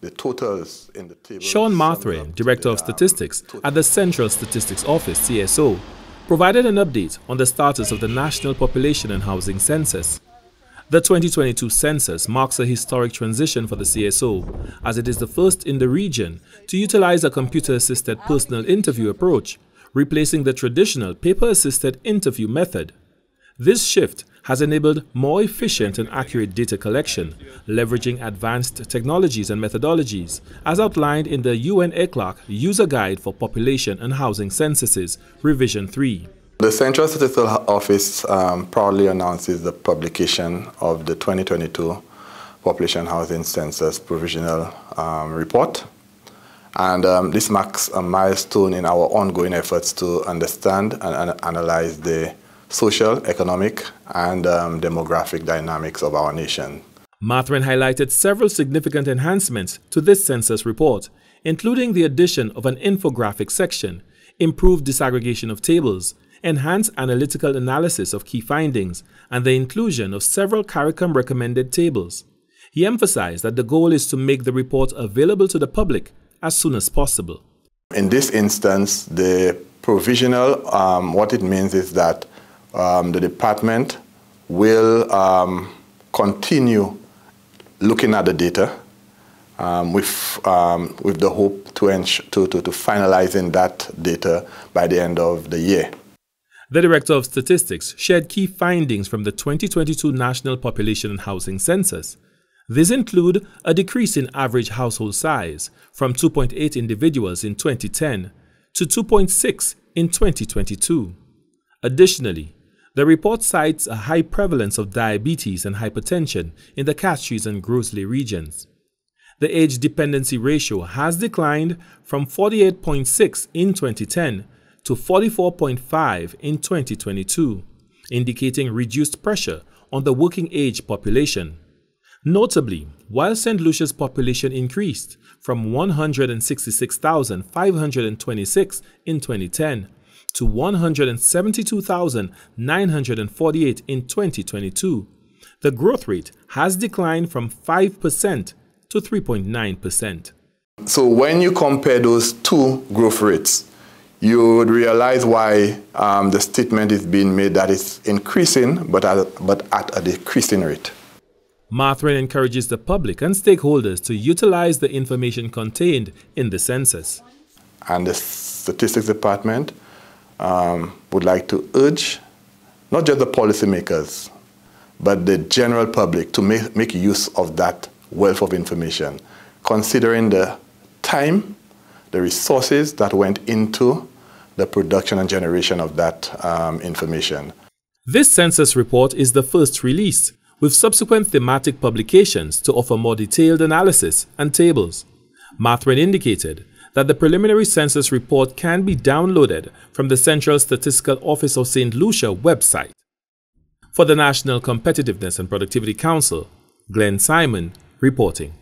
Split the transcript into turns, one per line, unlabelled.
the totals in the table.
Sean Mathurin, Director of Statistics at the Central Statistical Office, CSO, provided an update on the status of the National Population and Housing Census. The 2022 census marks a historic transition for the CSO, as it is the first in the region to utilize a computer-assisted personal interview approach, replacing the traditional paper-assisted interview method. This shift has enabled more efficient and accurate data collection, leveraging advanced technologies and methodologies, as outlined in the UN ECLAC User Guide for Population and Housing Censuses, Revision 3.
The Central Statistical Office proudly announces the publication of the 2022 Population and Housing Census Provisional Report. And this marks a milestone in our ongoing efforts to understand and analyze the social, economic, and demographic dynamics of our nation.
Mathurin highlighted several significant enhancements to this census report, including the addition of an infographic section, improved disaggregation of tables, enhanced analytical analysis of key findings, and the inclusion of several CARICOM-recommended tables. He emphasized that the goal is to make the report available to the public as soon as possible.
In this instance, the provisional, what it means is that the department will continue looking at the data with the hope to finalizing that data by the end of the year.
The Director of Statistics shared key findings from the 2022 National Population and Housing Census. These include a decrease in average household size from 2.8 individuals in 2010 to 2.6 in 2022. Additionally, the report cites a high prevalence of diabetes and hypertension in the Castries and Grosley regions. The age dependency ratio has declined from 48.6 in 2010 to 44.5 in 2022, indicating reduced pressure on the working age population. Notably, while St. Lucia's population increased from 166,526 in 2010 to 172,948 in 2022, the growth rate has declined from 5% to 3.9%.
So when you compare those two growth rates, you would realize why the statement is being made that it's increasing, but at a decreasing rate.
Mathurin encourages the public and stakeholders to utilize the information contained in the census.
And the Statistics Department would like to urge not just the policymakers, but the general public to make use of that wealth of information, considering the time, the resources that went into the production and generation of that information.
This census report is the first release, with subsequent thematic publications to offer more detailed analysis and tables. Mathurin indicated that the preliminary census report can be downloaded from the Central Statistical Office of St. Lucia website. For the National Competitiveness and Productivity Council, Glenn Simon reporting.